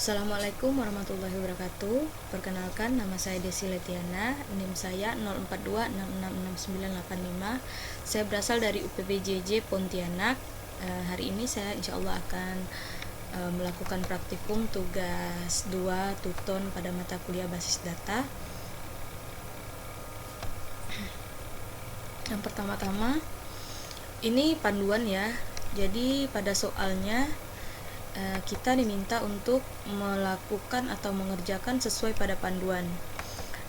Assalamualaikum warahmatullahi wabarakatuh. Perkenalkan, nama saya Desi Letiana, NIM saya 0426666985. Saya berasal dari UPBJJ Pontianak. Hari ini saya insya Allah akan melakukan praktikum tugas 2 Tuton pada mata kuliah basis data. Yang pertama-tama, ini panduan ya. Jadi pada soalnya kita diminta untuk melakukan atau mengerjakan sesuai pada panduan.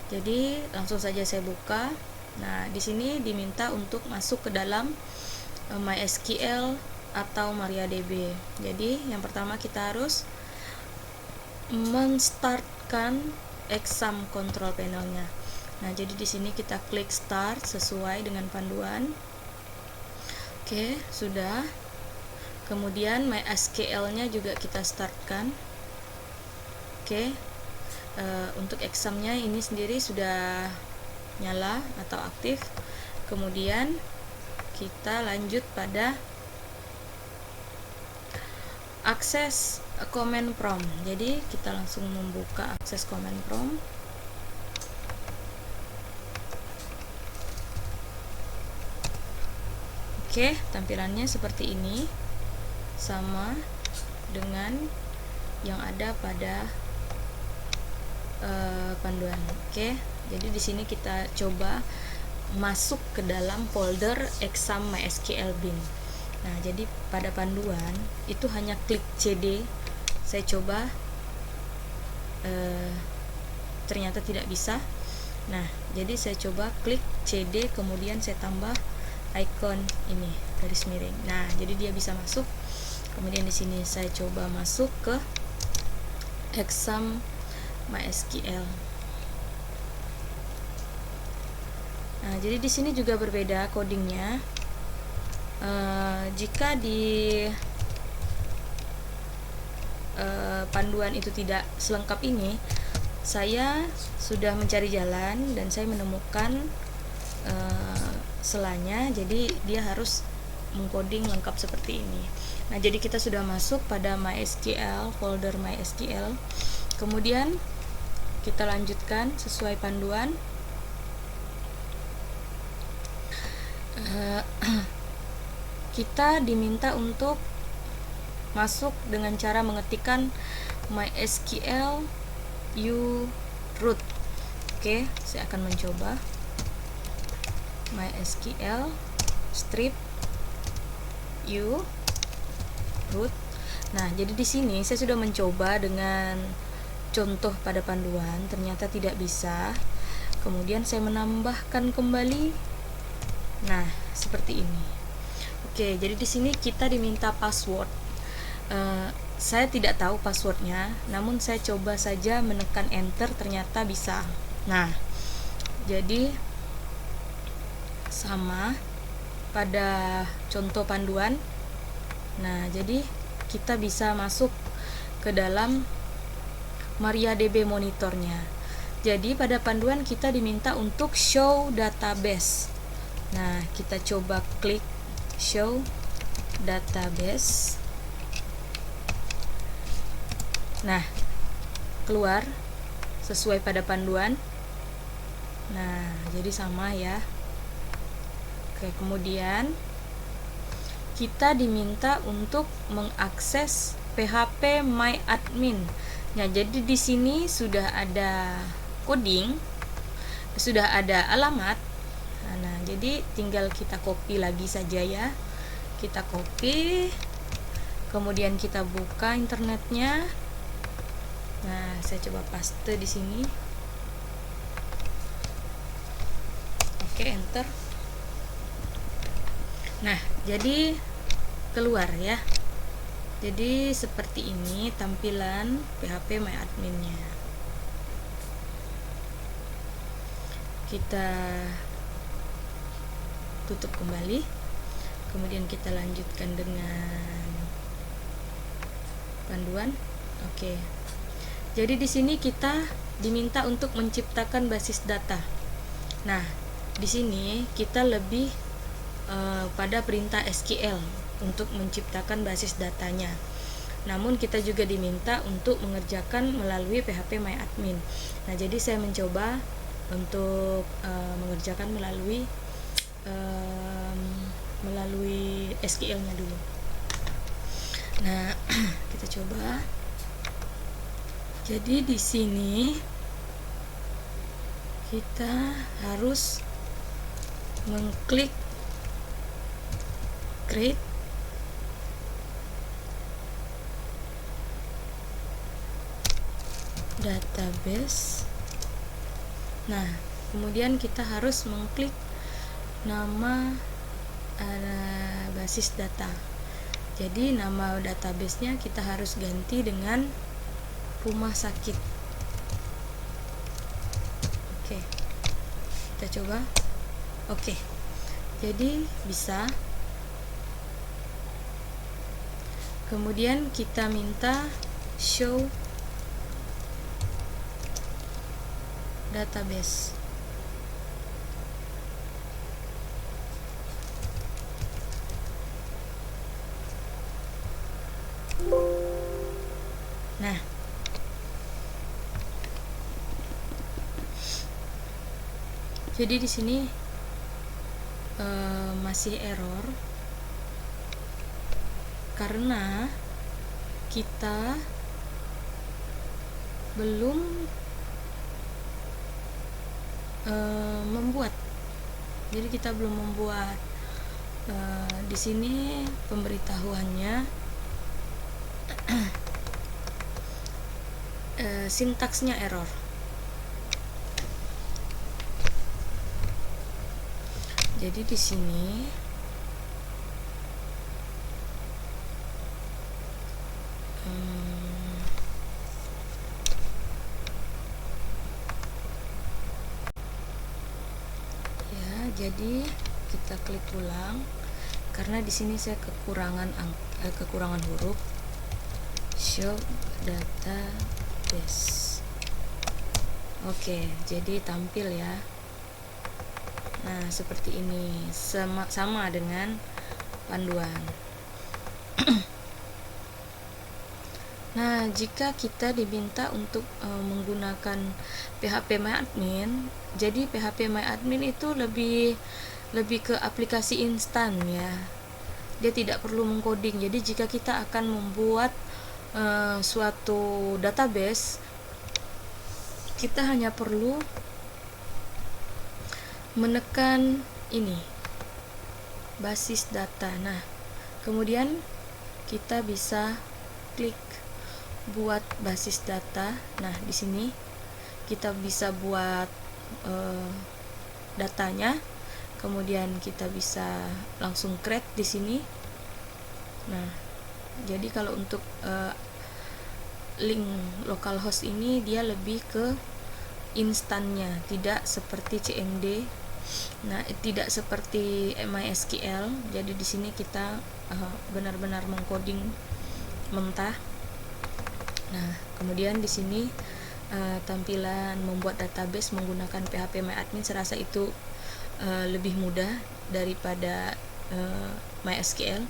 Jadi langsung saja saya buka. Nah, di sini diminta untuk masuk ke dalam MySQL atau MariaDB. Jadi yang pertama kita harus menstartkan exam control panelnya. Nah, jadi di sini kita klik start sesuai dengan panduan. Oke, sudah. Kemudian MySQL-nya juga kita startkan. Oke, untuk examnya ini sendiri sudah nyala atau aktif. Kemudian kita lanjut pada akses command prompt. Jadi kita langsung membuka akses command prompt. Oke, tampilannya seperti ini, sama dengan yang ada pada panduan. Oke, jadi di sini kita coba masuk ke dalam folder exam MySQL bin. Nah, jadi pada panduan itu hanya klik CD. Saya coba ternyata tidak bisa. Nah, jadi saya coba klik CD, kemudian saya tambah icon ini garis miring. Nah, jadi dia bisa masuk. Kemudian di sini saya coba masuk ke exam MySQL. Nah, jadi di sini juga berbeda codingnya. Jika di panduan itu tidak selengkap ini, saya sudah mencari jalan dan saya menemukan selanya. Jadi dia harus mengcoding lengkap seperti ini. Nah, jadi kita sudah masuk pada MySQL, folder MySQL. Kemudian kita lanjutkan sesuai panduan. Kita diminta untuk masuk dengan cara mengetikkan MySQL root. Oke, saya akan mencoba MySQL strip root. Nah, jadi di sini saya sudah mencoba dengan contoh pada panduan, ternyata tidak bisa. Kemudian saya menambahkan kembali. Nah, seperti ini. Oke, jadi di sini kita diminta password. Saya tidak tahu passwordnya, namun saya coba saja menekan enter, ternyata bisa. Nah, jadi sama pada contoh panduan. Nah, jadi kita bisa masuk ke dalam MariaDB monitornya. Jadi pada panduan kita diminta untuk show database. Nah, kita coba klik show database. Nah, keluar sesuai pada panduan. Nah, jadi sama ya. Oke, kemudian kita diminta untuk mengakses PHP MyAdmin. Nah, jadi di sini sudah ada coding, sudah ada alamat. Nah, jadi tinggal kita copy lagi saja ya. Kita copy, kemudian kita buka internetnya. Nah, saya coba paste di sini. Oke, enter. Nah, jadi keluar ya. Jadi seperti ini tampilan PHP MyAdmin-nya. Kita tutup kembali. Kemudian kita lanjutkan dengan panduan. Oke. Jadi di sini kita diminta untuk menciptakan basis data. Nah, di sini kita lebih pada perintah SQL untuk menciptakan basis datanya. namun kita juga diminta untuk mengerjakan melalui PHP My Admin. Nah, jadi saya mencoba untuk mengerjakan melalui SQL-nya dulu. Nah, kita coba. Jadi di sini kita harus mengklik create database. Nah, kemudian kita harus mengklik nama basis data. Jadi nama database-nya kita harus ganti dengan rumah sakit. Oke, kita coba. Oke, jadi bisa. Kemudian kita minta show database. Nah, jadi di sini masih error karena kita belum membuat. Jadi kita belum membuat. Di sini pemberitahuannya sintaksnya error. Jadi di sini ya, jadi kita klik ulang karena di sini saya kekurangan huruf. Show database. Oke, jadi tampil ya. Nah, seperti ini, sama dengan panduan. Nah, jika kita diminta untuk menggunakan PHP My Admin, jadi PHP My Admin itu lebih ke aplikasi instan ya. Dia tidak perlu mengcoding. Jadi jika kita akan membuat suatu database, kita hanya perlu menekan ini, basis data. Nah, kemudian kita bisa klik buat basis data. Nah, di sini kita bisa buat datanya. Kemudian kita bisa langsung create di sini. Nah, jadi kalau untuk link localhost ini dia lebih ke instannya, tidak seperti CMD. Nah, tidak seperti MySQL. Jadi di sini kita benar-benar mengcoding mentah. Nah, kemudian di sini tampilan membuat database menggunakan PHP My Admin, saya rasa itu lebih mudah daripada MySQL.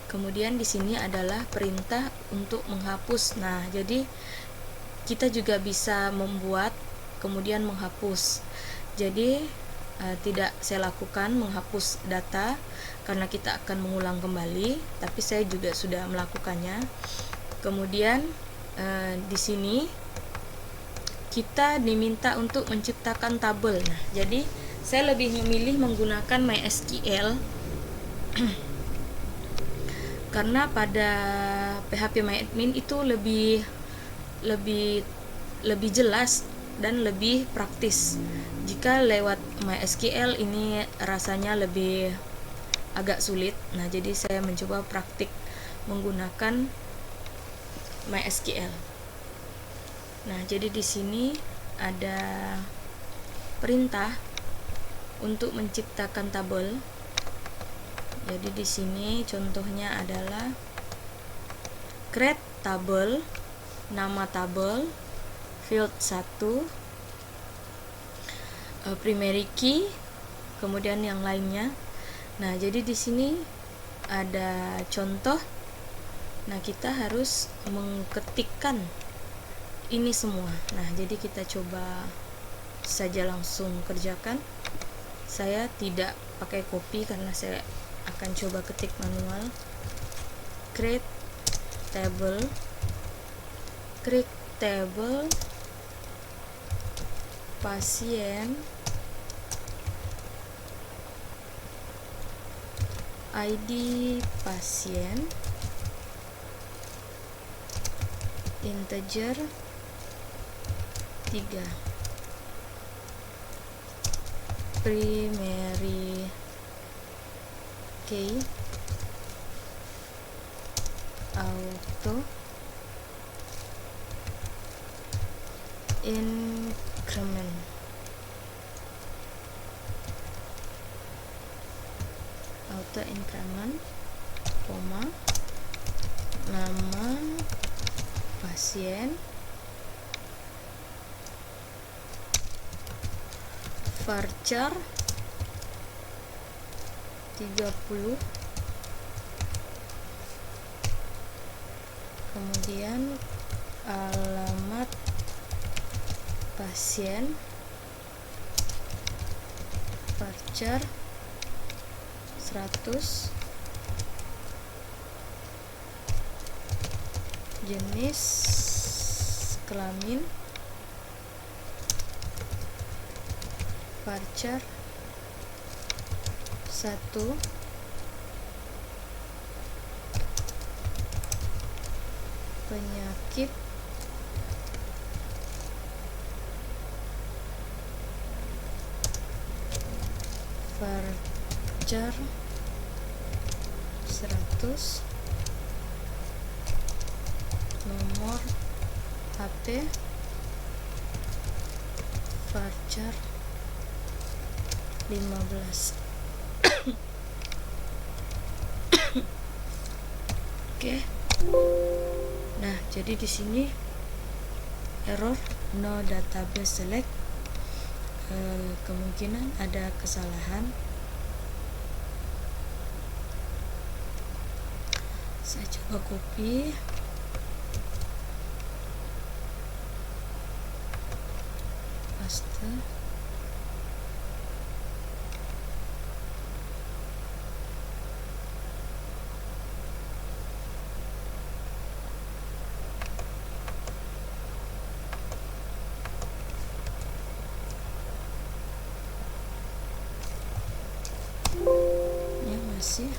Kemudian di sini adalah perintah untuk menghapus. Nah, jadi kita juga bisa membuat kemudian menghapus. Jadi tidak saya lakukan menghapus data karena kita akan mengulang kembali, tapi saya juga sudah melakukannya. Kemudian di sini kita diminta untuk menciptakan tabel. Nah, jadi saya lebih memilih menggunakan MySQL karena pada PHP My Admin itu lebih jelas dan lebih praktis. Jika lewat MySQL ini rasanya lebih agak sulit. Nah, jadi saya mencoba praktik menggunakan MySQL. Nah, jadi di sini ada perintah untuk menciptakan tabel. Jadi di sini contohnya adalah create tabel, nama tabel, field 1, primary key, kemudian yang lainnya. Nah, jadi di sini ada contoh Nah, kita harus mengetikkan ini semua. Nah, jadi kita coba saja langsung kerjakan. Saya tidak pakai copy karena saya akan coba ketik manual. Create table, pasien, ID pasien, integer 3, primary key, auto, increment, koma, nama pasien, varchar 30, kemudian alamat pasien, varchar 100, jenis kelamin, varchar 1, penyakit, varchar 100, nomor HP, varchar 15. Oke. Nah, jadi di sini error no database select, kemungkinan ada kesalahan. Saya coba copy, paste, ya masih.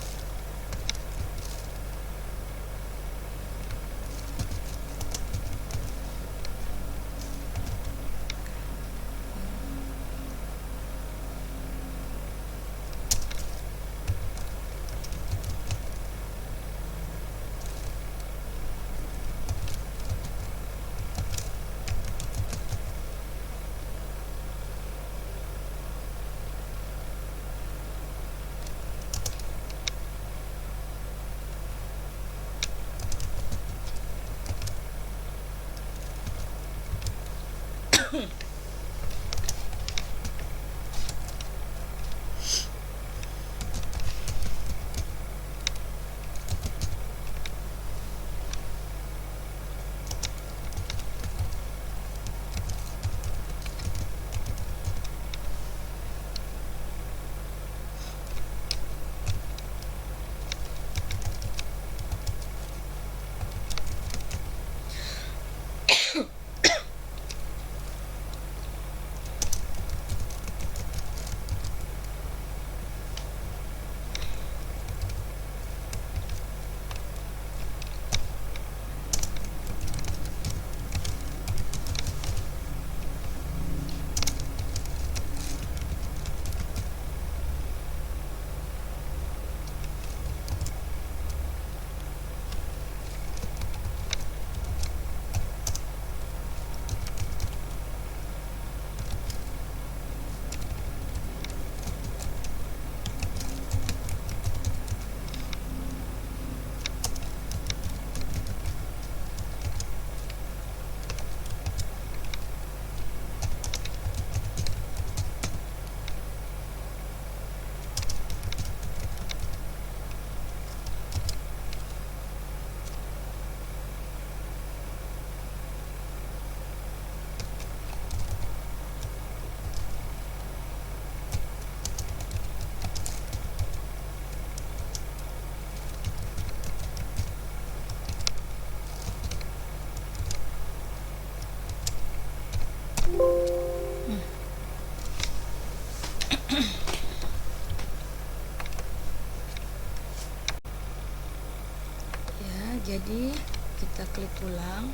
jadi kita klik ulang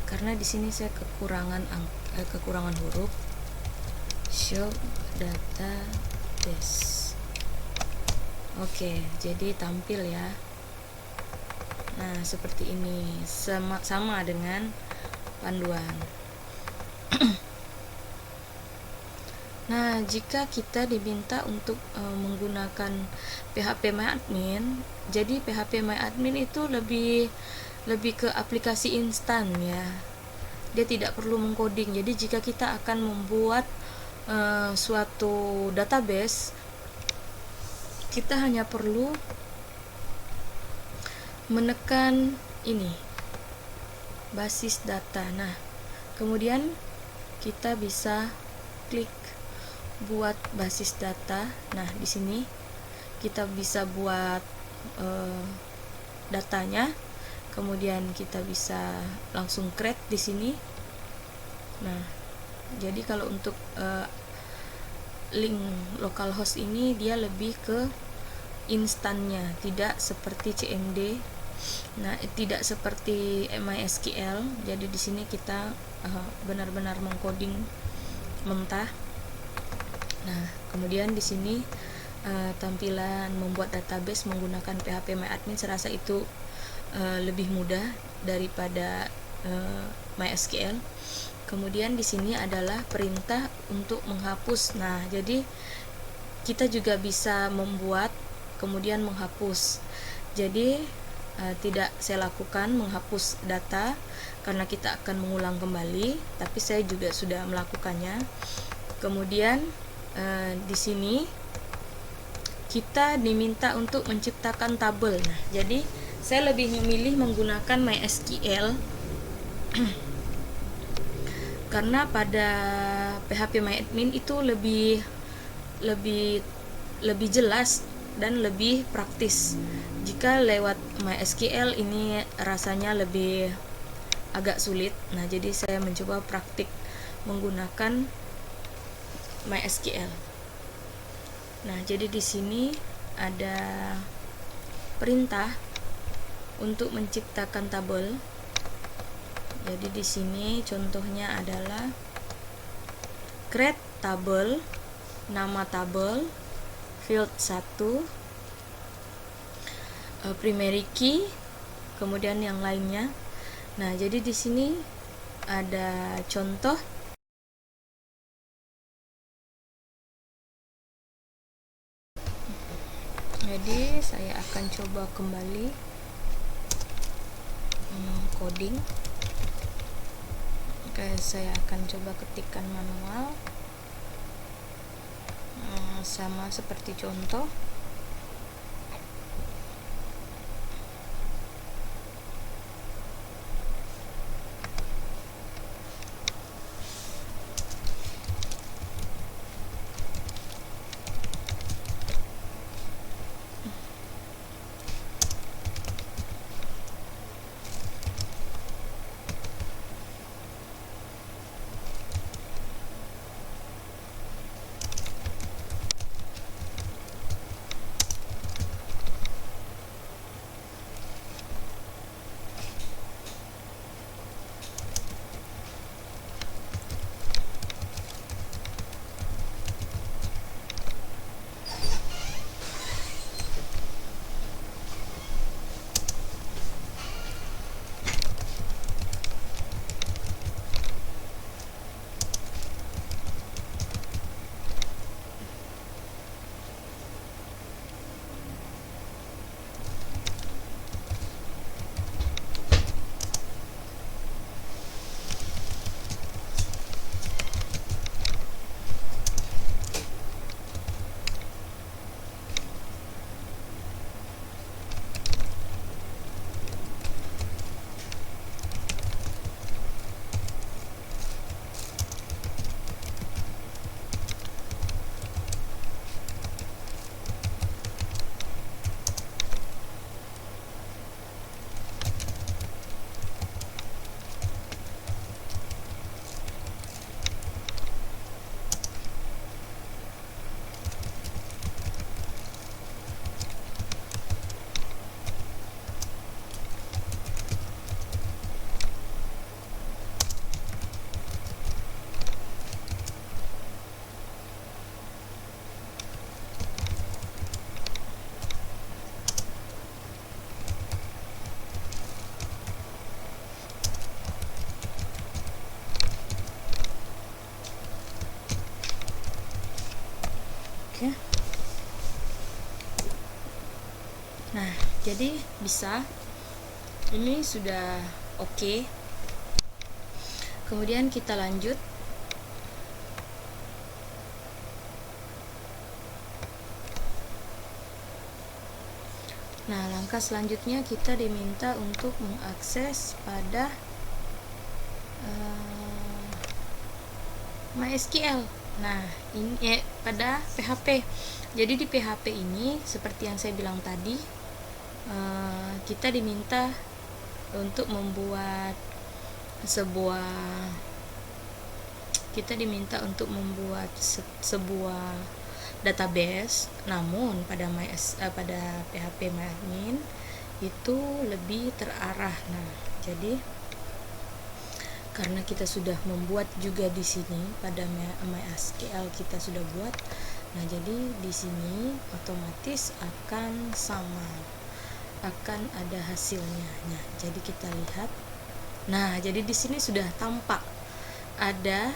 karena di sini saya kekurangan huruf. Show database. Oke, jadi tampil ya. Nah, seperti ini, sama dengan panduan. Nah, jika kita diminta untuk menggunakan PHP-MyAdmin, jadi PHP-MyAdmin itu lebih ke aplikasi instan ya. Dia tidak perlu mengcoding. Jadi jika kita akan membuat suatu database, kita hanya perlu menekan ini, basis data. Nah, kemudian kita bisa klik buat basis data. Nah, di sini kita bisa buat datanya, kemudian kita bisa langsung create di sini. Nah, jadi kalau untuk link localhost ini dia lebih ke instannya, tidak seperti CMD. Nah, tidak seperti MySQL. Jadi di sini kita benar-benar mengcoding mentah. Nah, kemudian di sini tampilan membuat database menggunakan PHP-MyAdmin, saya rasa itu lebih mudah daripada MySQL. Kemudian di sini adalah perintah untuk menghapus. Nah, jadi kita juga bisa membuat kemudian menghapus. Jadi tidak saya lakukan menghapus data karena kita akan mengulang kembali, tapi saya juga sudah melakukannya. Kemudian di sini kita diminta untuk menciptakan tabel. Nah, jadi saya lebih memilih menggunakan MySQL karena pada PHP-MyAdmin itu lebih jelas dan lebih praktis. Jika lewat MySQL ini rasanya lebih agak sulit. Nah, jadi saya mencoba praktik menggunakan MySQL. Nah, jadi di sini ada perintah untuk menciptakan tabel. Jadi di sini contohnya adalah create tabel, nama tabel, field 1, primary key, kemudian yang lainnya. Nah, jadi di sini ada contoh. Jadi saya akan coba kembali coding. Oke, saya akan coba ketikkan manual sama seperti contoh. Jadi bisa, ini sudah oke. Kemudian kita lanjut. Nah, langkah selanjutnya kita diminta untuk mengakses pada MySQL. Nah, ini pada PHP. Jadi di PHP ini seperti yang saya bilang tadi, kita diminta untuk membuat sebuah database, namun pada PHP MyAdmin itu lebih terarah. Nah, jadi karena kita sudah membuat juga di sini pada MySQL kita sudah buat, nah jadi di sini otomatis akan sama, akan ada hasilnya. Nah, jadi kita lihat. Nah, jadi di sini sudah tampak ada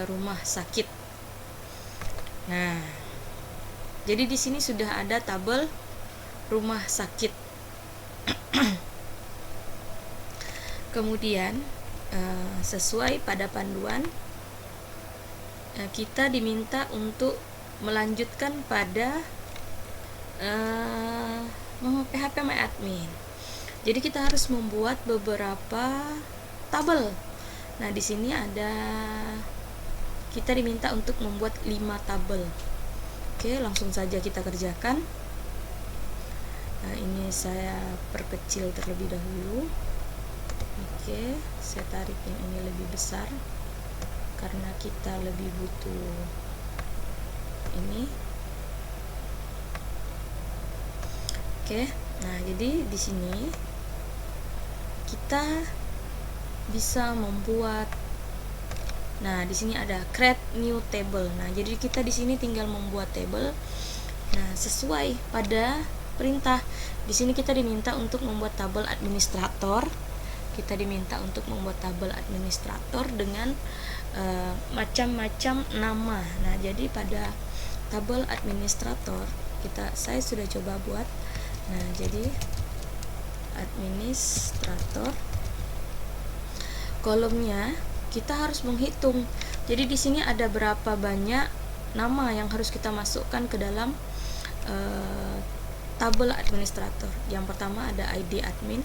rumah sakit. Nah, jadi di sini sudah ada tabel rumah sakit. Kemudian sesuai pada panduan, kita diminta untuk melanjutkan pada PHP MyAdmin. Jadi kita harus membuat beberapa tabel. Nah, di sini kita diminta untuk membuat 5 tabel. Oke, langsung saja kita kerjakan. Nah, ini saya perkecil terlebih dahulu. Oke, saya tarik yang ini lebih besar karena kita lebih butuh ini. Oke, nah jadi di sini kita bisa membuat. Nah, di sini ada create new table. Nah, jadi kita di sini tinggal membuat table. Nah, sesuai pada perintah. Di sini kita diminta untuk membuat tabel administrator. Kita diminta untuk membuat tabel administrator dengan macam-macam nama. Nah, jadi pada tabel administrator saya sudah coba buat. Nah, jadi administrator, kolomnya kita harus menghitung. Jadi di sini ada berapa banyak nama yang harus kita masukkan ke dalam tabel administrator. Yang pertama ada ID admin,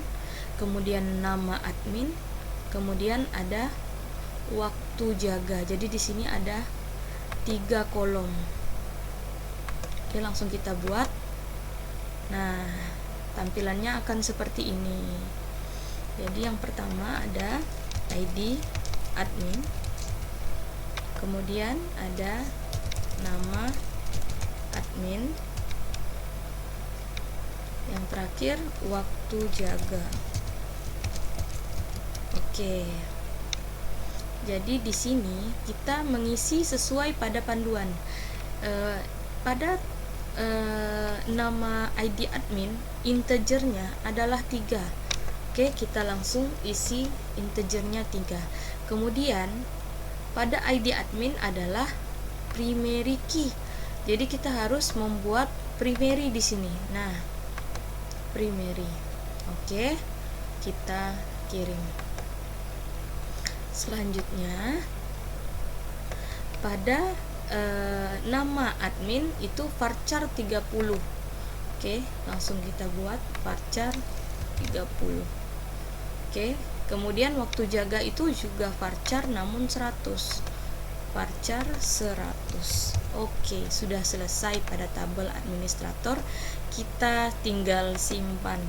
kemudian nama admin, kemudian ada waktu jaga. Jadi di sini ada 3 kolom. Oke, langsung kita buat. Nah, tampilannya akan seperti ini. Jadi yang pertama ada ID admin, kemudian ada nama admin, yang terakhir waktu jaga. Oke, jadi di sini kita mengisi sesuai pada panduan. Pada nama ID admin, integernya adalah 3. Oke, kita langsung isi integernya 3. Kemudian pada ID admin adalah primary key. Jadi kita harus membuat primary di sini. Nah, primary. Oke, kita kirim. Selanjutnya pada nama admin itu varchar 30. Oke, langsung kita buat varchar 30. Oke, kemudian waktu jaga itu juga varchar namun 100. Varchar 100. Oke, sudah selesai pada tabel administrator. Kita tinggal simpan.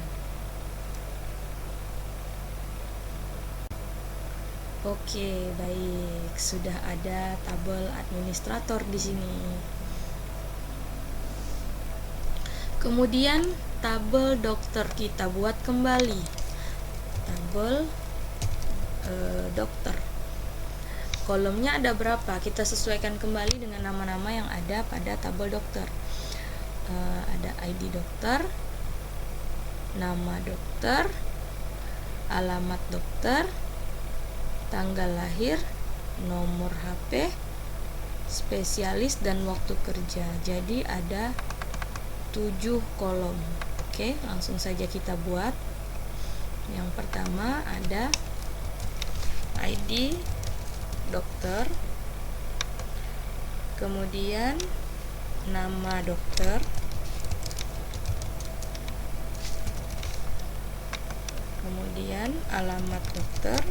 Oke, baik. Sudah ada tabel administrator di sini. Kemudian tabel dokter kita buat kembali. Tabel dokter. Kolomnya ada berapa? Kita sesuaikan kembali dengan nama-nama yang ada pada tabel dokter. Ada ID dokter, nama dokter, alamat dokter, tanggal lahir, nomor HP, spesialis, dan waktu kerja. Jadi ada 7 kolom. Oke, langsung saja kita buat. Yang pertama ada ID dokter, kemudian nama dokter, kemudian alamat dokter,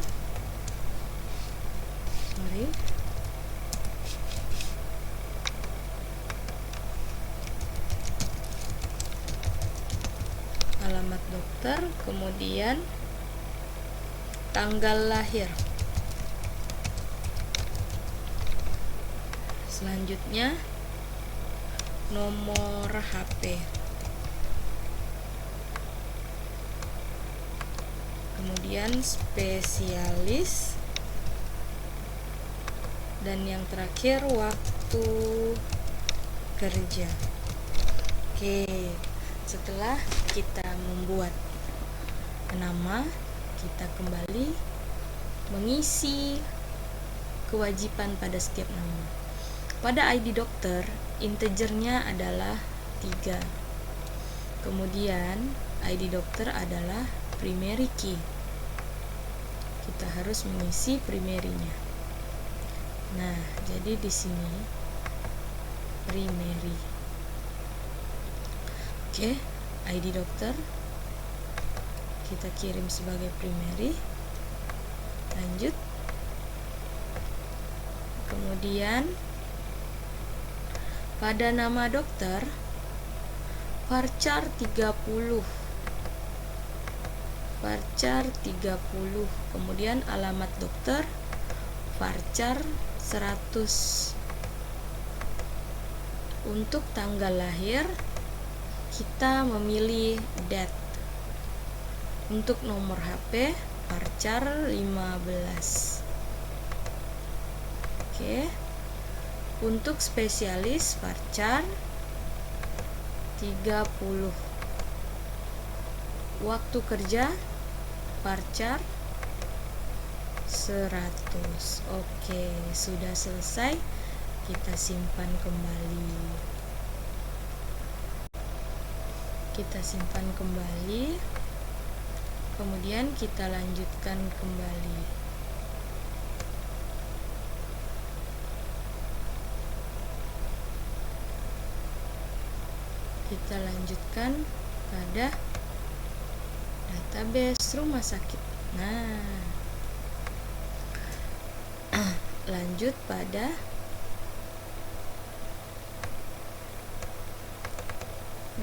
alamat dokter, kemudian tanggal lahir. Selanjutnya nomor HP, kemudian spesialis, dan yang terakhir waktu kerja. Oke, setelah kita membuat nama, kita kembali mengisi kewajiban pada setiap nama. Pada ID dokter, integernya adalah 3. Kemudian ID dokter adalah primary key. Kita harus mengisi primary-nya. Nah, jadi di sini primary. Oke, ID dokter kita kirim sebagai primary. Lanjut. Kemudian pada nama dokter varchar 30. Varchar 30. Kemudian alamat dokter varchar 100. Untuk tanggal lahir kita memilih date. Untuk nomor HP varchar 15. Oke. Untuk spesialis varchar 30. Waktu kerja varchar 100. Oke, sudah selesai. Kita simpan kembali. Kita simpan kembali. Kemudian kita lanjutkan kembali. Kita lanjutkan pada database rumah sakit. Nah, lanjut pada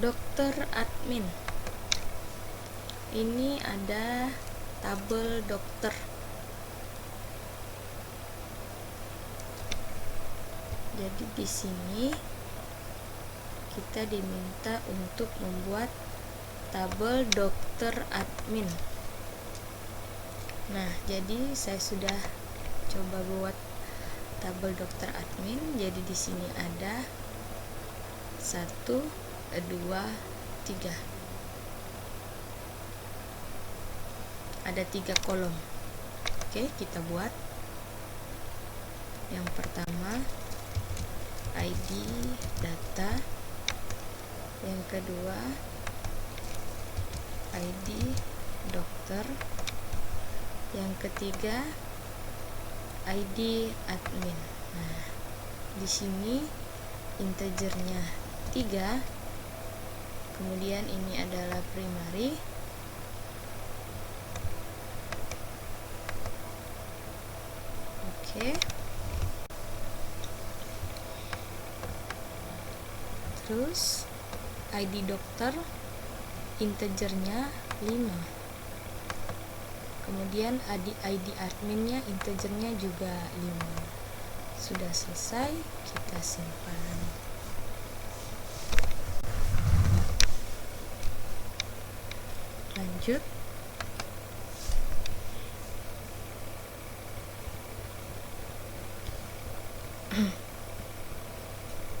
dokter admin. Ini ada tabel dokter. Jadi di sini kita diminta untuk membuat tabel dokter admin. Nah, jadi saya sudah coba buat tabel dokter admin. Jadi di sini ada 1, 2, 3. Ada 3 kolom. Oke, kita buat. Yang pertama ID data, yang kedua ID dokter, yang ketiga ID admin. Nah, di sini integernya 3. Kemudian ini adalah primary. Oke. Terus ID dokter integernya 5. Kemudian ID adminnya integernya juga 5. Sudah selesai, kita simpan. Lanjut.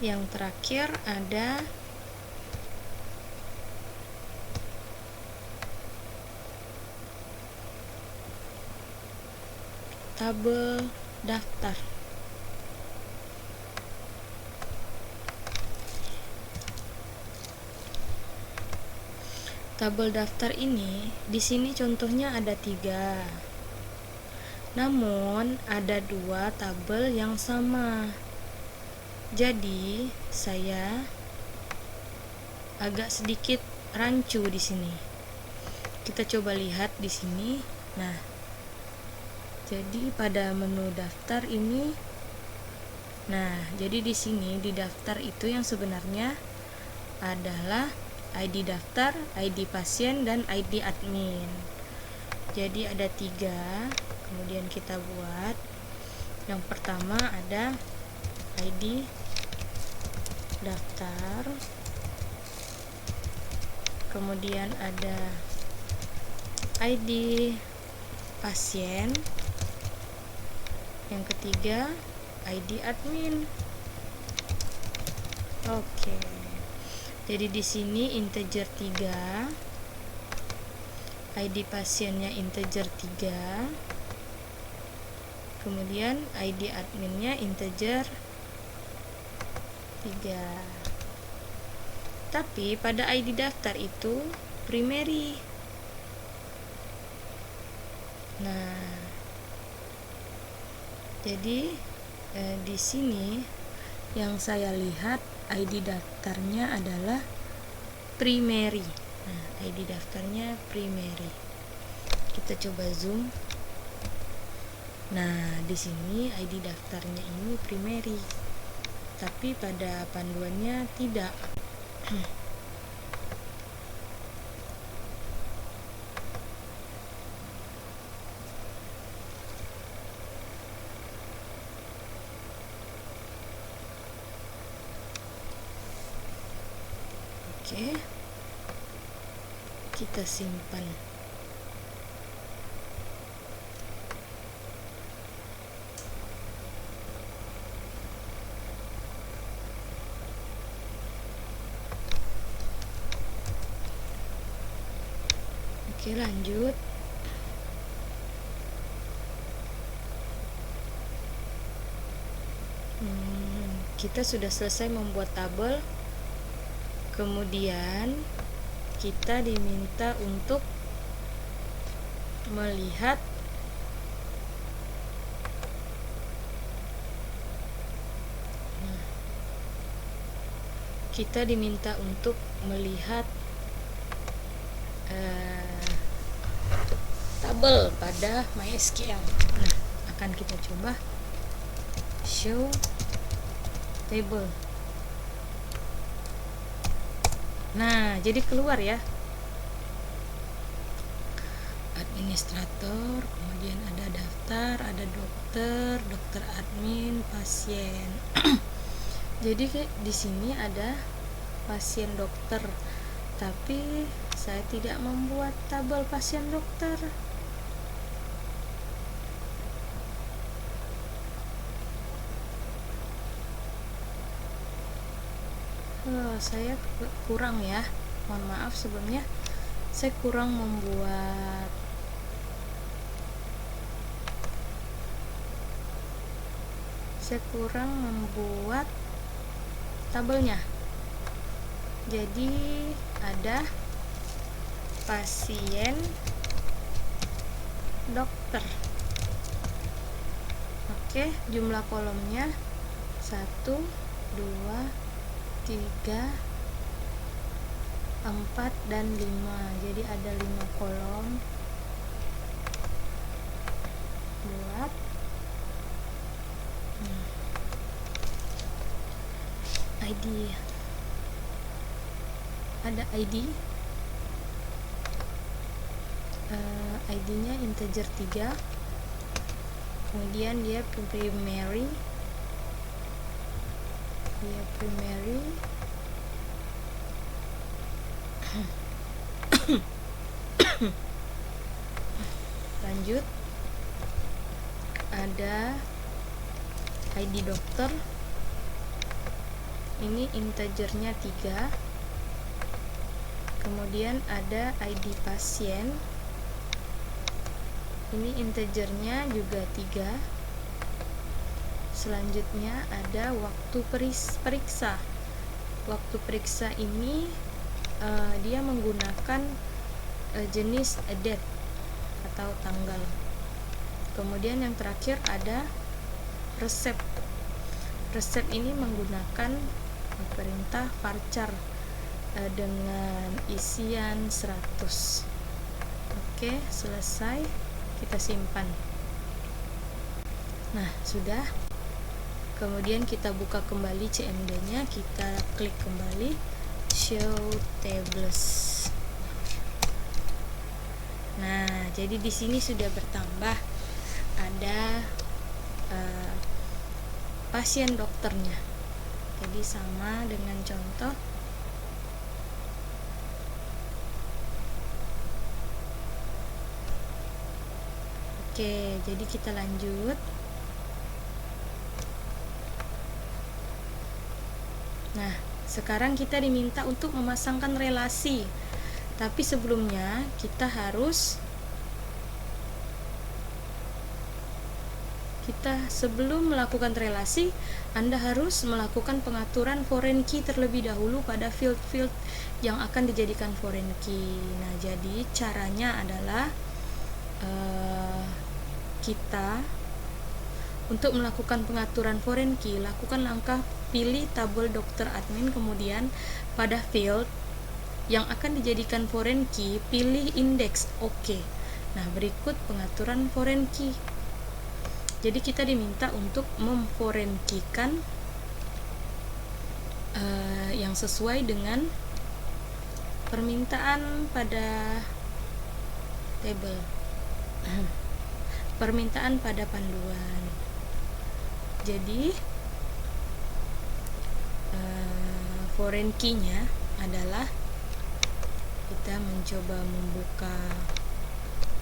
Yang terakhir ada tabel daftar. tabel daftar ini di sini contohnya ada 3, namun ada 2 tabel yang sama. Jadi saya agak sedikit rancu di sini. Kita coba lihat di sini. Nah, jadi pada menu daftar ini, nah, jadi di sini di daftar itu yang sebenarnya adalah ID daftar, ID pasien, dan ID admin. Jadi ada 3, kemudian kita buat. Yang pertama ada ID daftar, kemudian ada ID pasien, yang ketiga ID admin. Oke. Jadi di sini integer 3, ID pasiennya integer 3, kemudian ID adminnya integer 3. Tapi pada ID daftar itu primary. Nah, jadi di sini yang saya lihat ID daftarnya adalah primary. Nah, ID daftarnya primary. Kita coba zoom. Nah, di sini ID daftarnya ini primary, tapi pada panduannya tidak. Oke, kita simpan. Oke, lanjut. Kita sudah selesai membuat tabel. Kemudian kita diminta untuk melihat tabel pada MySQL. Nah, akan kita coba show table. Nah, jadi keluar ya, administrator, kemudian ada daftar, ada dokter, dokter admin, pasien. Jadi di sini ada pasien dokter, tapi saya tidak membuat tabel pasien dokter. Saya kurang ya, mohon maaf sebelumnya, saya kurang membuat tabelnya. Jadi ada pasien dokter. Oke, jumlah kolomnya 1, 2, 3, 4, dan 5. Jadi ada 5 kolom. Buat ID, ada ID, ID-nya integer 3, kemudian dia primary, lanjut ada ID dokter, ini integernya 3, kemudian ada ID pasien, ini integernya juga 3. Selanjutnya ada waktu periksa. Waktu periksa ini dia menggunakan jenis date atau tanggal. Kemudian yang terakhir ada resep. Resep ini menggunakan perintah varchar dengan isian 100. Oke, selesai, kita simpan. Nah, sudah. Kemudian kita buka kembali CMD-nya, kita klik kembali show tables. Nah, jadi di sini sudah bertambah ada pasien dokternya. Jadi sama dengan contoh. Oke, jadi kita lanjut. Nah, sekarang kita diminta untuk memasangkan relasi. Tapi sebelumnya kita sebelum melakukan relasi, Anda harus melakukan pengaturan foreign key terlebih dahulu pada field-field yang akan dijadikan foreign key. Nah, jadi caranya adalah kita untuk melakukan pengaturan foreign key, lakukan langkah pilih tabel dokter admin, kemudian pada field yang akan dijadikan foreign key, pilih index. Oke. Nah, berikut pengaturan foreign key. Jadi kita diminta untuk memforeign key-kan yang sesuai dengan permintaan pada table, permintaan pada panduan. Jadi foreign key-nya adalah kita mencoba membuka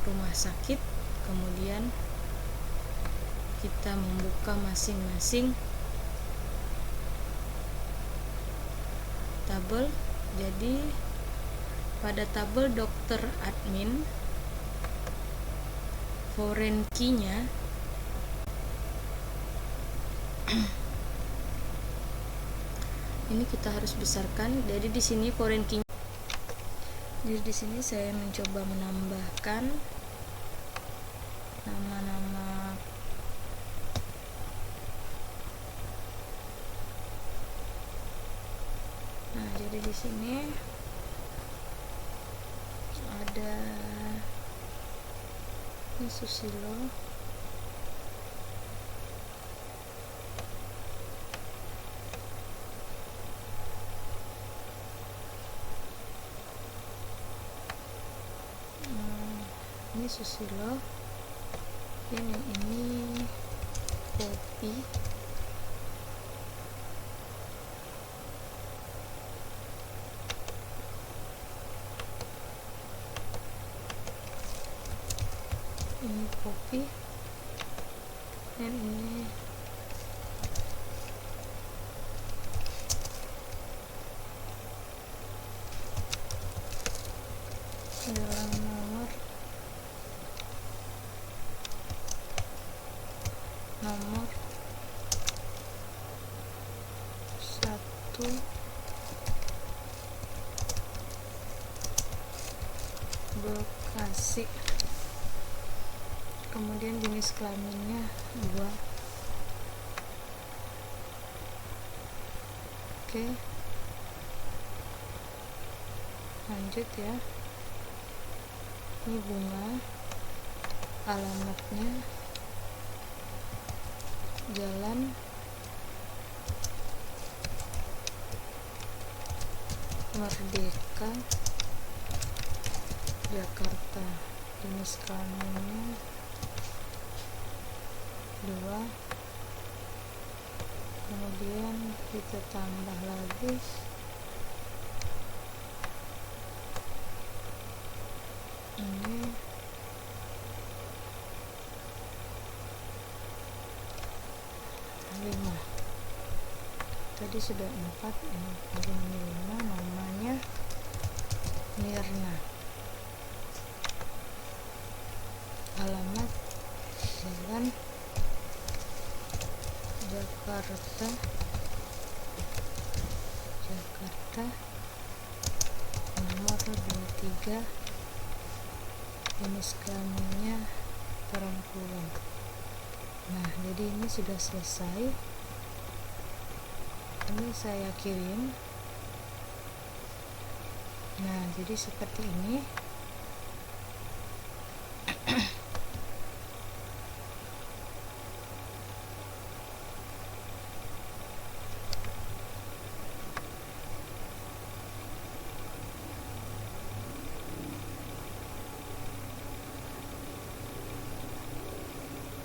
rumah sakit, kemudian kita membuka masing-masing tabel. Jadi pada tabel dokter admin, foreign key-nya ini kita harus besarkan. Jadi di sini foreign key. Jadi di sini saya mencoba menambahkan nama-nama Nah, jadi di sini ada ini Susilo, ini Susilo, ini Poppy, ini Poppy, dan ini adalah nomor 1 Bekasi. Kemudian jenis kelaminnya 2. Oke, lanjut ya. Ini bunga, alamatnya Jalan Merdeka, Jakarta. Jenis kelaminnya 2. Kemudian kita tambah lagi ini lima. Tadi sudah 4, ini 5. Namanya Mirna, alamat Jalan Jakarta 23 jenis kelaminnya perempuan. Nah, jadi ini sudah selesai. Ini saya kirim. Nah, jadi seperti ini.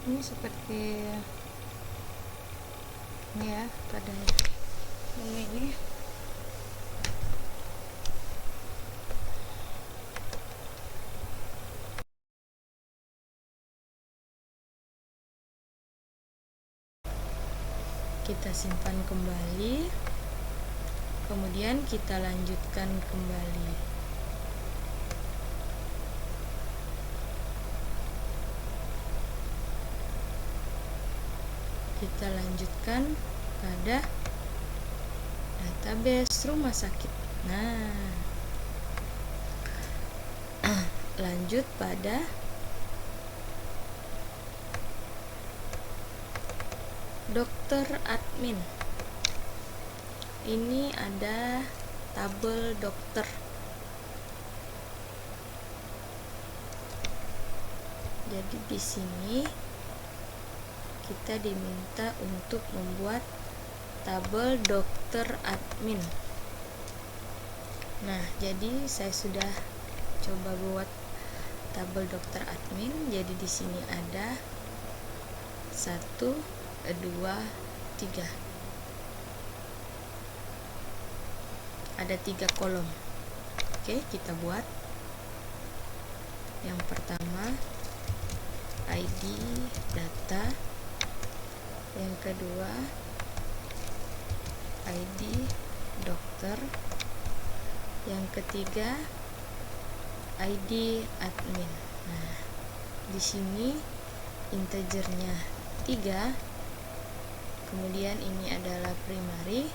Ini seperti ini ya pada ini. Kita simpan kembali, kemudian kita lanjutkan kembali. Kita lanjutkan pada database rumah sakit. Nah, lanjut pada dokter admin. Ini ada tabel dokter. Jadi di sini kita diminta untuk membuat tabel dokter admin. Nah, jadi saya sudah coba buat tabel dokter admin. Jadi di sini ada 1, 2, 3. Ada 3 kolom. Oke, kita buat. Yang pertama ID data, yang kedua ID dokter, yang ketiga ID admin. Nah, di sini integernya 3. Kemudian ini adalah primary.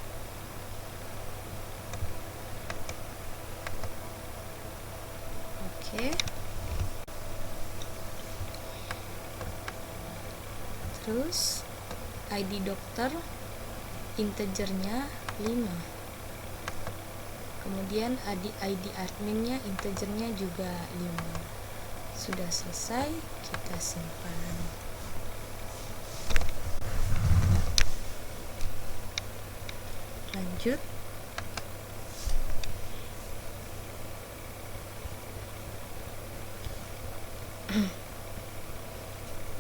Oke. Terus ID dokter integernya 5. Kemudian ID adminnya integernya juga 5. Sudah selesai, kita simpan. Lanjut.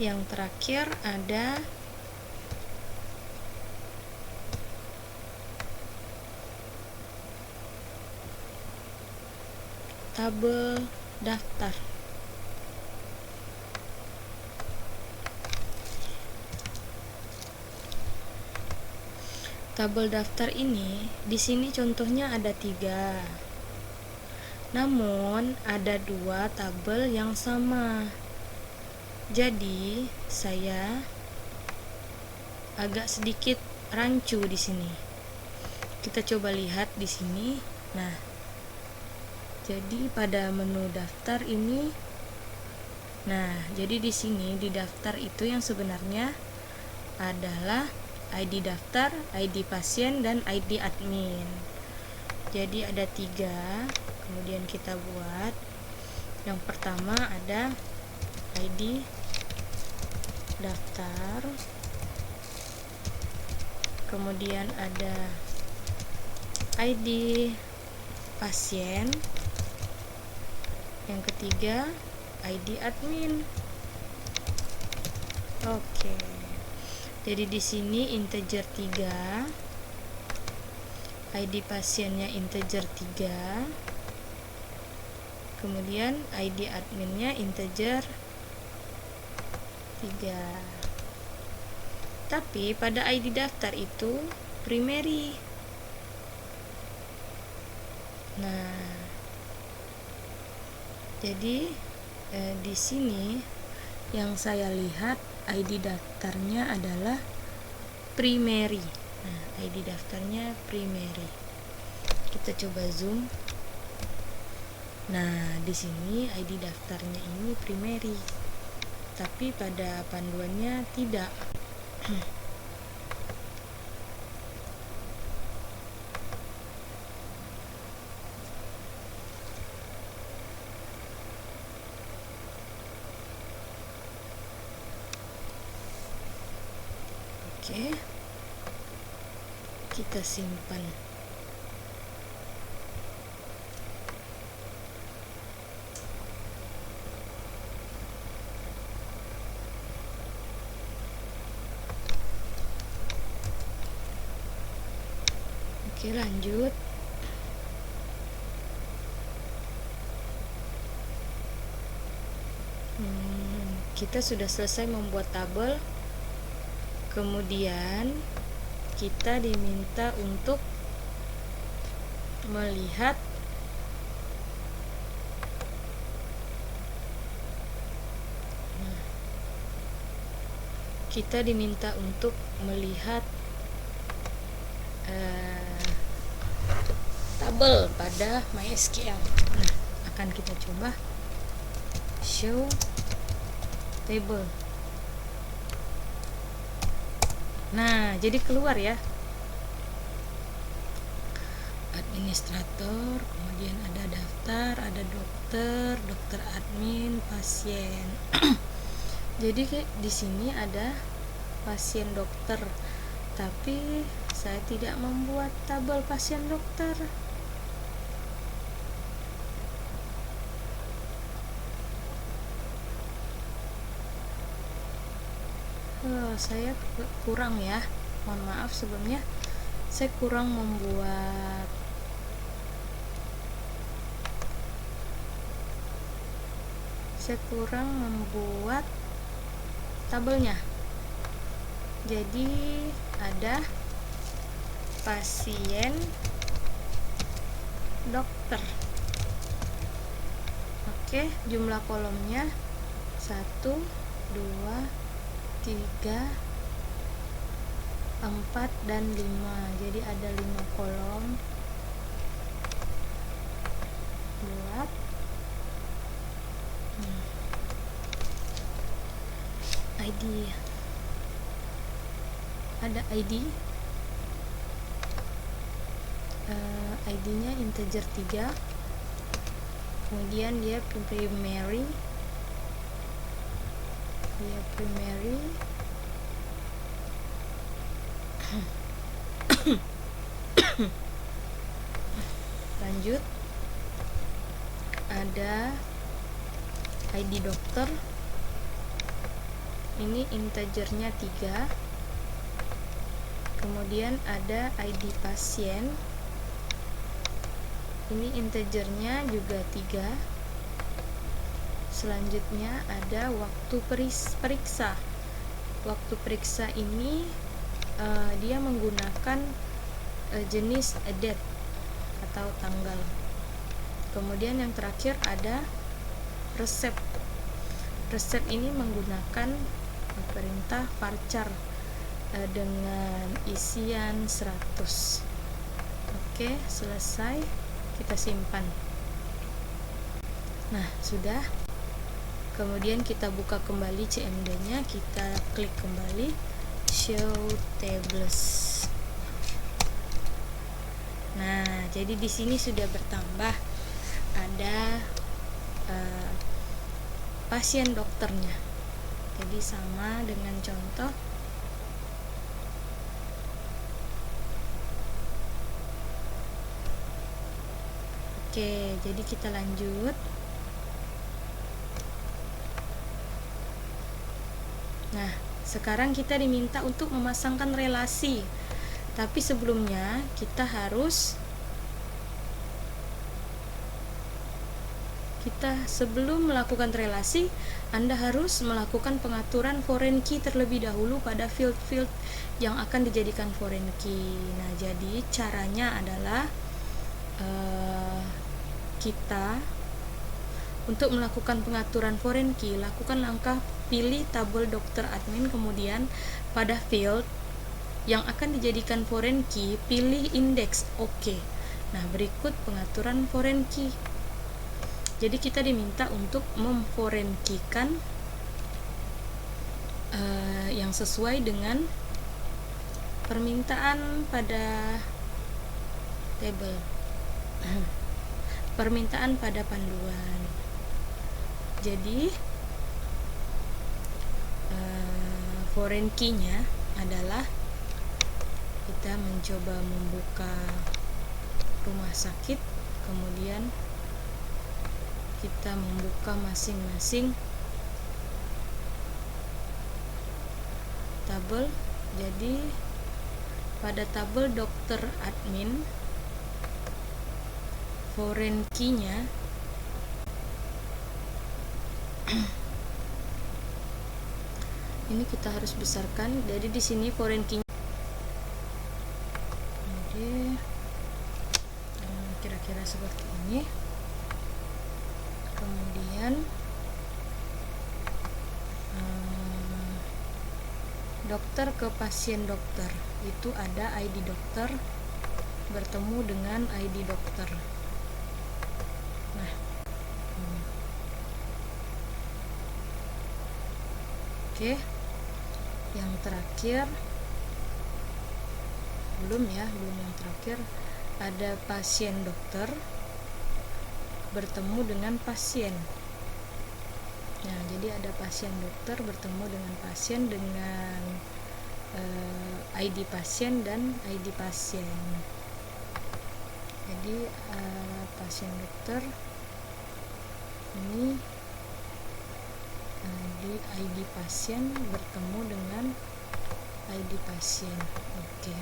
Yang terakhir ada tabel daftar. Tabel daftar ini di sini contohnya ada 3. Namun ada 2 tabel yang sama. Jadi saya agak sedikit rancu di sini. Kita coba lihat di sini. Nah, jadi pada menu daftar ini, nah, jadi di sini di daftar itu yang sebenarnya adalah ID daftar, ID pasien, dan ID admin. Jadi ada 3. Kemudian kita buat. Yang pertama ada ID daftar, kemudian ada ID pasien, yang ketiga ID admin. Oke. Jadi di sini integer 3, ID pasiennya integer 3, kemudian ID adminnya integer 3. Tapi pada ID daftar itu primary. Nah, jadi di sini yang saya lihat ID daftarnya adalah primary. Nah, ID daftarnya primary. Kita coba zoom. Nah, di sini ID daftarnya ini primary, tapi pada panduannya tidak. Oke, kita simpan. Oke, lanjut. Kita sudah selesai membuat tabel. Kemudian kita diminta untuk melihat tabel pada MySQL. Nah, akan kita coba show table. Nah, jadi keluar ya, administrator, kemudian ada daftar, ada dokter, dokter admin, pasien. Jadi di sini ada pasien dokter, tapi saya tidak membuat tabel pasien dokter. Saya kurang ya, mohon maaf sebelumnya, saya kurang membuat tabelnya. Jadi ada pasien dokter. Oke, jumlah kolomnya 1, 2, 3, 4, dan 5. Jadi ada 5 kolom. Buat ID, ada ID, ID-nya integer 3, kemudian dia primary, lanjut ada ID dokter, ini integernya 3, kemudian ada ID pasien, ini integernya juga 3. Selanjutnya ada waktu periksa. Waktu periksa ini dia menggunakan jenis date atau tanggal. Kemudian yang terakhir ada resep. Resep ini menggunakan perintah varchar dengan isian 100. Oke, selesai, kita simpan. Nah, sudah. Kemudian kita buka kembali CMD-nya, kita klik kembali show tables. Nah, jadi di sini sudah bertambah ada pasien dokternya. Jadi sama dengan contoh. Oke, jadi kita lanjut. Nah, sekarang kita diminta untuk memasangkan relasi. Tapi sebelumnya kita sebelum melakukan relasi, Anda harus melakukan pengaturan foreign key terlebih dahulu pada field-field yang akan dijadikan foreign key. Nah, jadi caranya adalah kita untuk melakukan pengaturan foreign key, lakukan langkah pilih tabel dokter admin, kemudian pada field yang akan dijadikan foreign key, pilih index. Oke. Nah, berikut pengaturan foreign key. Jadi kita diminta untuk memforenkikan yang sesuai dengan permintaan pada tabel, permintaan pada panduan. Jadi foreign key-nya adalah kita mencoba membuka rumah sakit, kemudian kita membuka masing-masing tabel. Jadi pada tabel dokter admin, foreign key-nya ini kita harus besarkan. Jadi di sini foreign key jadi kira-kira seperti ini. Kemudian dokter ke pasien dokter, itu ada ID dokter bertemu dengan ID dokter. Nah, oke. Yang terakhir belum yang terakhir ada pasien dokter bertemu dengan pasien. Nah, jadi ada pasien dokter bertemu dengan pasien dengan ID pasien dan ID pasien. Jadi pasien dokter ini di ID pasien bertemu dengan ID pasien. Oke.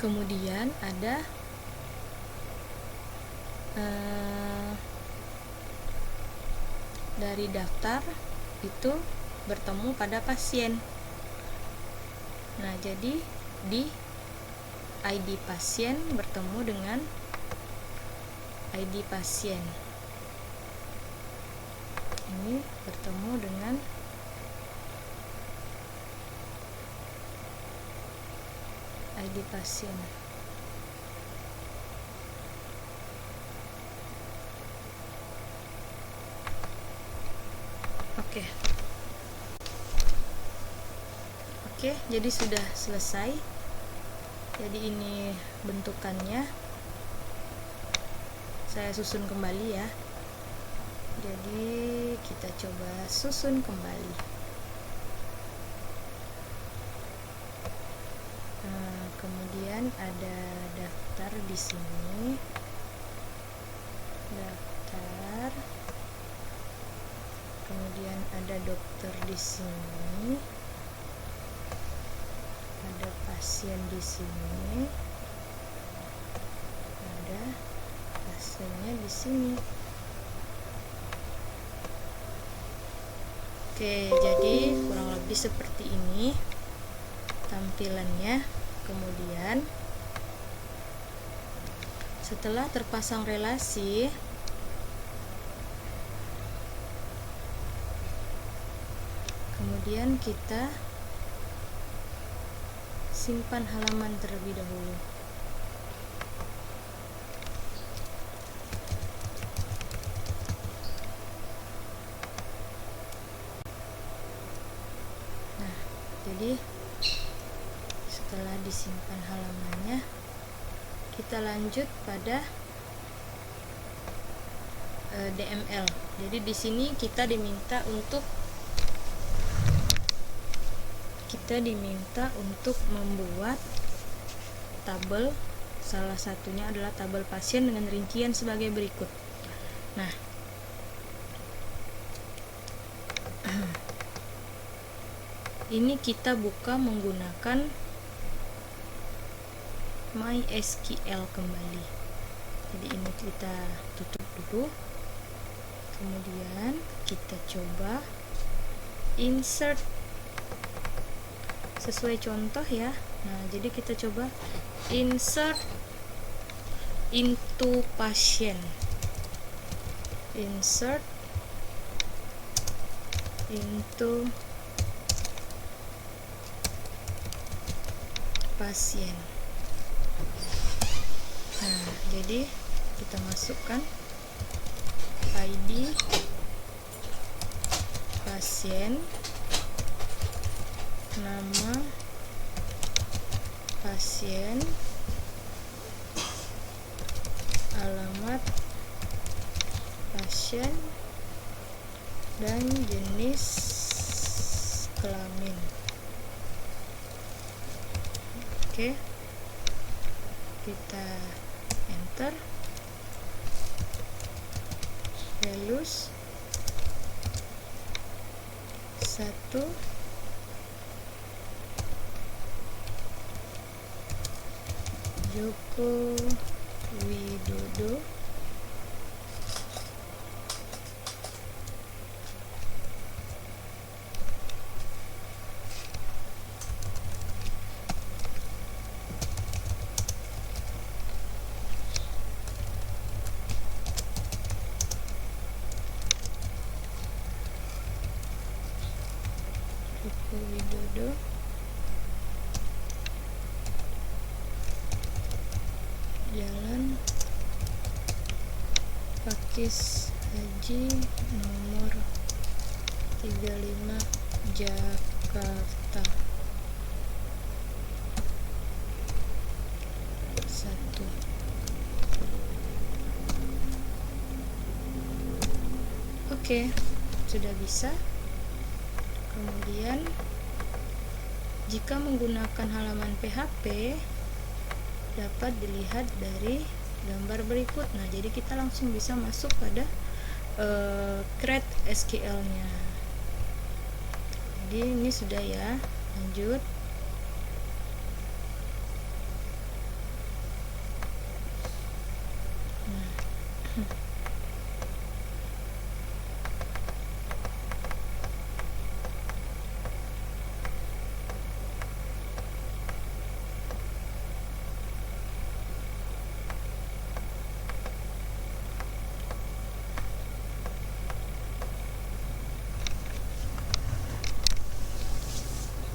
Kemudian ada dari daftar itu bertemu pada pasien. Nah, jadi di ID pasien bertemu dengan ID pasien. Ini bertemu dengan ID pasien. Oke, jadi sudah selesai. Jadi ini bentukannya. Saya susun kembali ya. Jadi kita coba susun kembali. Kemudian ada daftar di sini. Daftar. Kemudian ada dokter di sini, ada pasien di sini, ada pasiennya di sini. Oke, jadi kurang lebih seperti ini tampilannya. Kemudian setelah terpasang relasi, kemudian kita simpan halaman terlebih dahulu. Nah, jadi setelah disimpan halamannya, kita lanjut pada DML. Jadi di sini kita diminta untuk membuat tabel. Salah satunya adalah tabel pasien dengan rincian sebagai berikut. Nah, ini kita buka menggunakan MySQL kembali. Jadi ini kita tutup dulu. Kemudian kita coba insert sesuai contoh ya. Nah, jadi kita coba insert into patient. Insert into pasien. Nah, jadi kita masukkan ID pasien, nama pasien, alamat pasien, dan jenis kelamin. Oke, kita enter, Velus 1 Joko Widodo Jalan Pakis Haji nomor 35 Jakarta 1. Oke, sudah bisa. Kemudian jika menggunakan halaman PHP dapat dilihat dari gambar berikut. Nah, jadi kita langsung bisa masuk pada create SQL-nya. Jadi ini sudah ya, lanjut.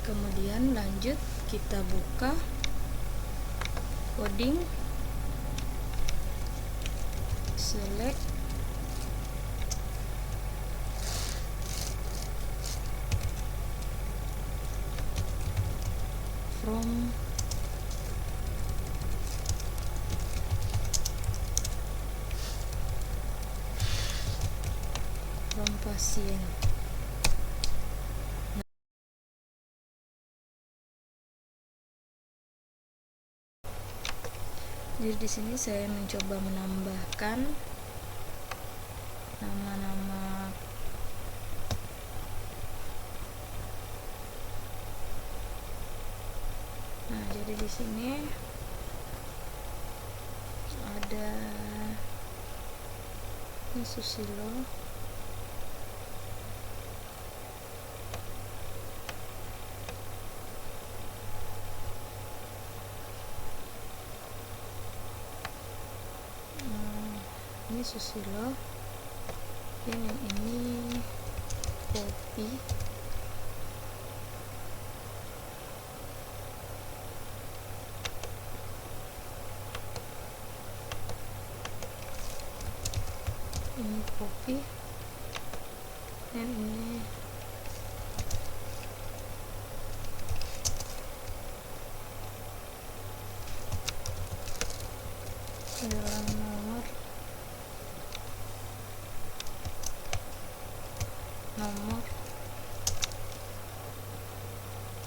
Kemudian lanjut kita buka coding, select from pasien. Jadi di sini saya mencoba menambahkan nama-nama jadi di sini ada ini Susilo, ini Susilo, yang ini Kopi, ini Kopi, dan ini adalah nomor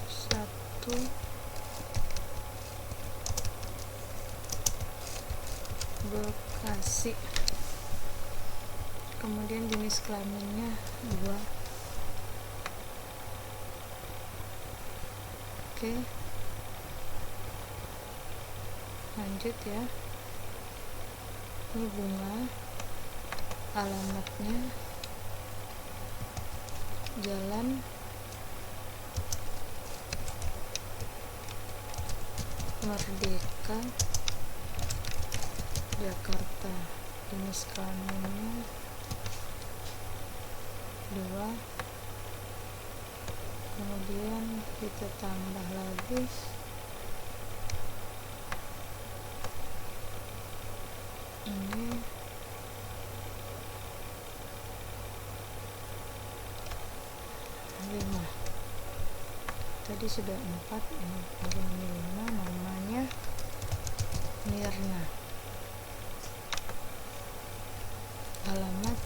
1 Bekasi. Kemudian jenis kelaminnya 2. Oke, lanjut ya. Ini bunga, alamatnya Jalan Merdeka Jakarta, jenis kelaminnya 2. Kemudian kita tambah lagi ini 5, tadi sudah 4, ini 5, namanya Mirna, alamat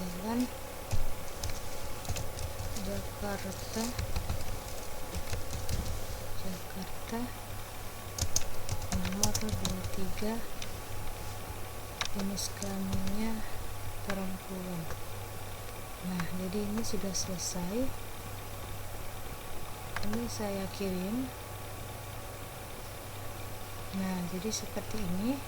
Jalan Jakarta, nomor 23, jenis kelaminnya perempuan. Nah, jadi ini sudah selesai. Ini saya kirim. Nah, jadi seperti ini.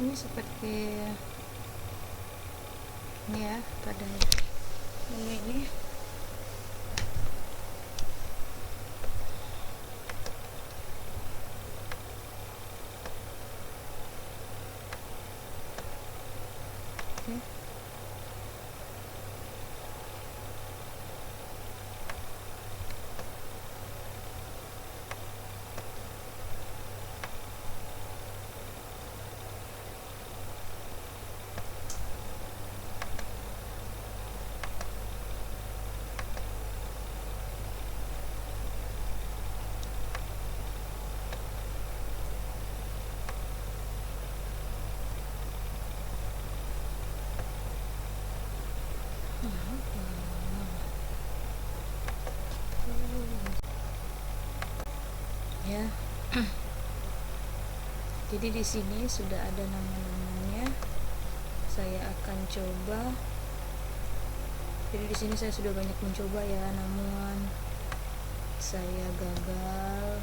Ini seperti ini ya, pada ini oke. Ya. Jadi di sini sudah ada nama-namanya. Saya akan coba. Jadi di sini saya sudah banyak mencoba ya, namun saya gagal.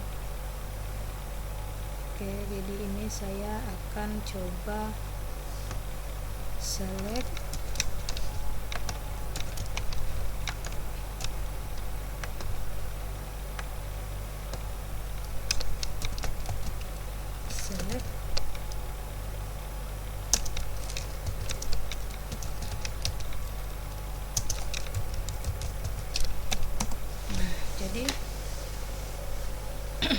Oke, jadi ini saya akan coba select jadi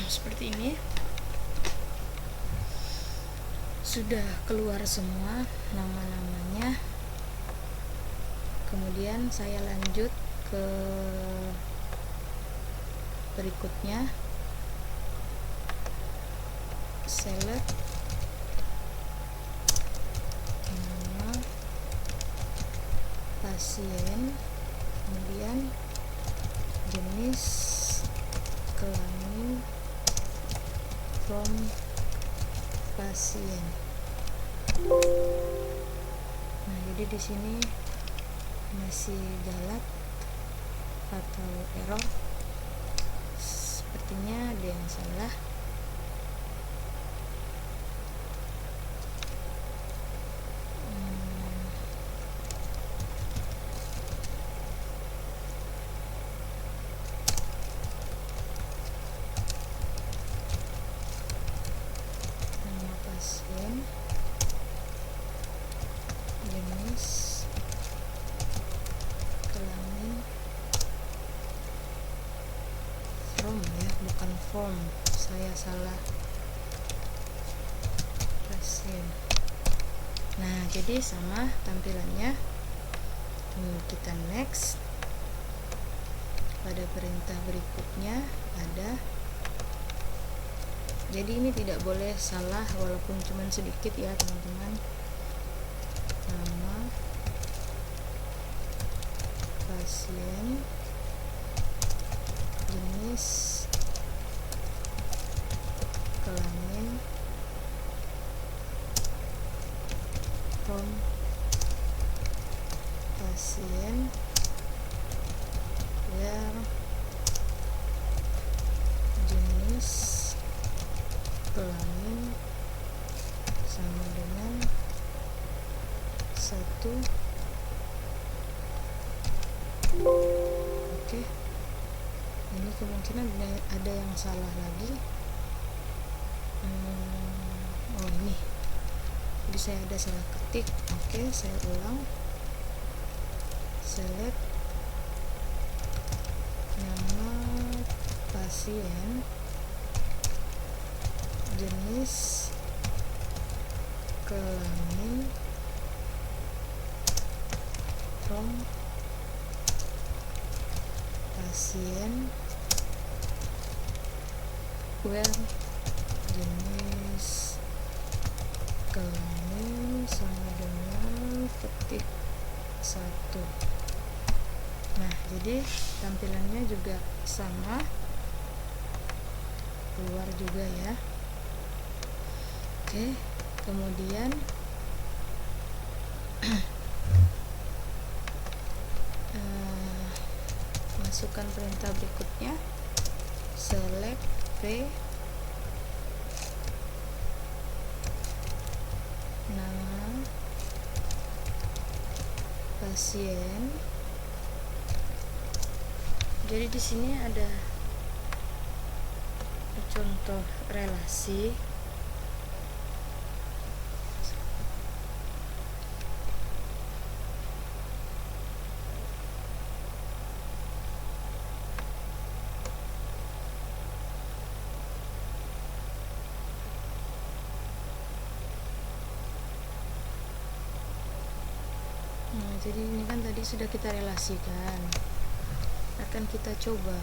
seperti ini sudah keluar semua nama-namanya. Kemudian saya lanjut ke berikutnya, select nama pasien, kemudian jenis kelamin from pasien. Nah, jadi di sini masih galak atau error, sepertinya ada yang salah. Pasien, jenis kelamin from ya, bukan form, saya salah, pasien. Nah, jadi sama tampilannya. Kita next. Pada perintah berikutnya ada, jadi ini tidak boleh salah walaupun cuman sedikit ya teman-teman. Nama pasien, jenis kelamin from pasien, where jenis kelamin sama dengan 1. Oke, ini kemungkinan ada yang salah lagi. Jadi saya ada salah ketik. Oke, saya ulang. Select nama pasien, jenis kelamin, from pasien, where, jenis kelamin sama dengan ketik 1. Nah, jadi tampilannya juga sama, keluar juga ya. Oke, kemudian masukkan perintah berikutnya, select p, nama pasien. Jadi di sini ada contoh relasi. Nah, jadi ini kan tadi sudah kita relasikan. Akan kita coba.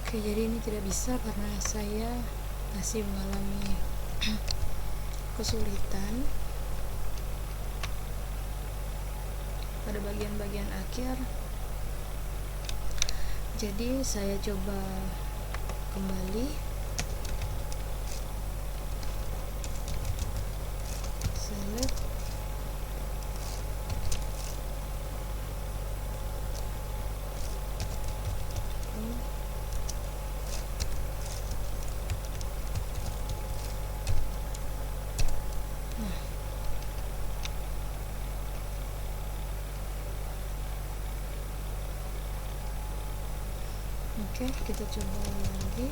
Oke, jadi ini tidak bisa karena saya masih mengalami kesulitan pada bagian-bagian akhir. Jadi saya coba kembali, select, oke, kita coba lagi.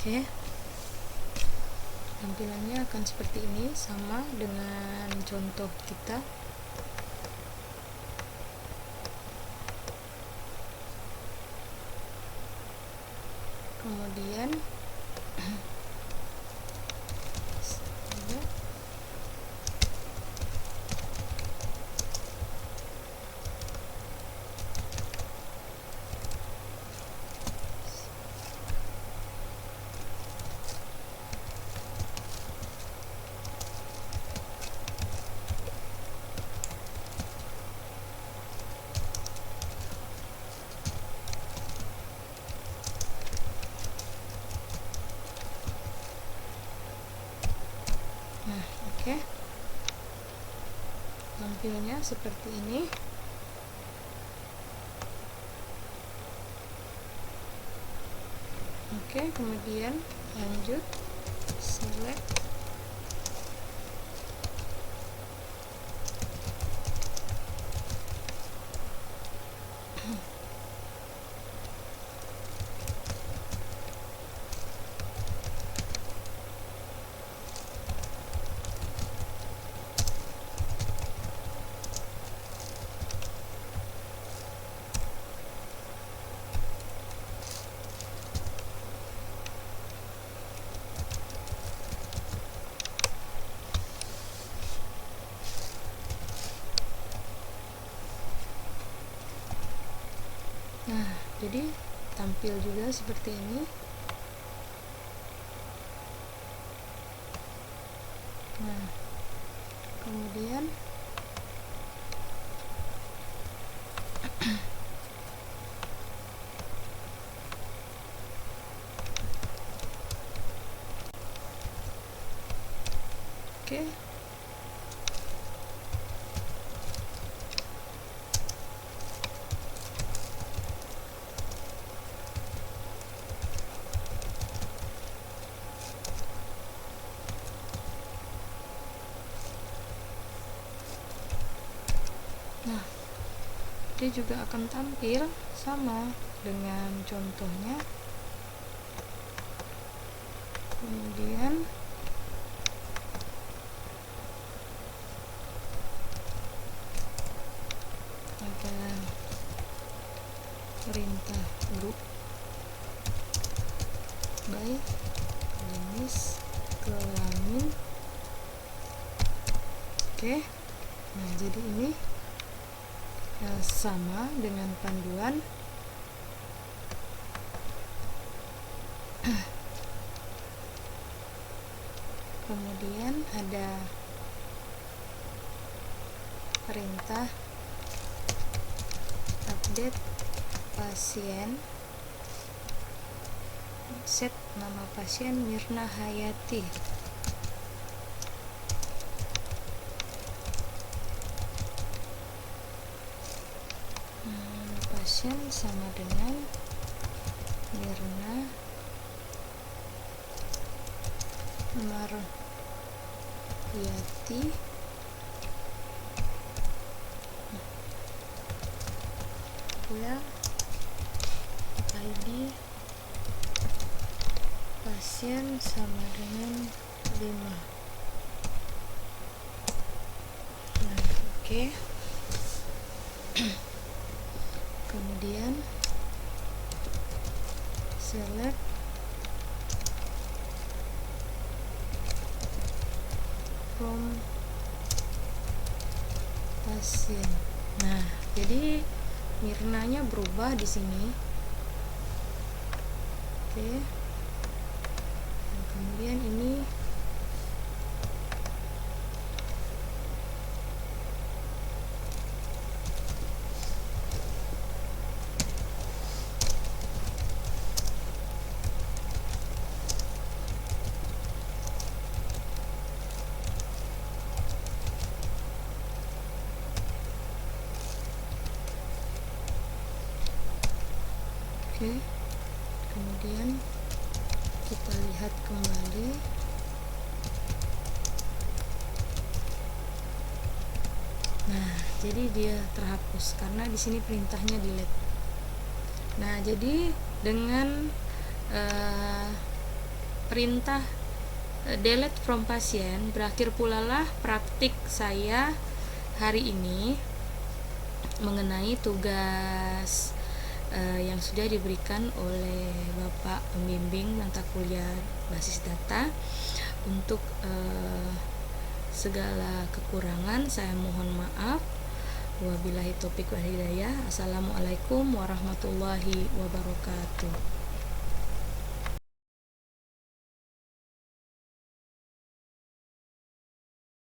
Oke, tampilannya akan seperti ini, sama dengan contoh kita. Kemudian oke. tampilnya seperti ini. Oke, kemudian lanjut select. Nah, jadi tampil juga seperti ini. Nah, kemudian oke. Nah, dia juga akan tampil sama dengan contohnya. Kemudian ada perintah grup by jenis kelamin. Oke. Nah, jadi ini sama dengan panduan. Kemudian ada perintah update pasien, set nama pasien Mirna Hayati. Pasien sama dengan Mirna Mardiati. Ya, ID pasien sama dengan 5. Nah, oke. Kemudian select from pasien. Nah, jadi Mirnanya berubah di sini. Oke. Nah, kemudian ini oke. Kemudian kita lihat kembali. Nah, jadi dia terhapus karena di sini perintahnya delete. Nah, jadi dengan perintah delete from pasien berakhir pula lah praktik saya hari ini mengenai tugas yang sudah diberikan oleh Bapak pembimbing mata kuliah basis data. Untuk segala kekurangan saya mohon maaf. Wabillahi taufiq wal hidayah. Assalamualaikum warahmatullahi wabarakatuh.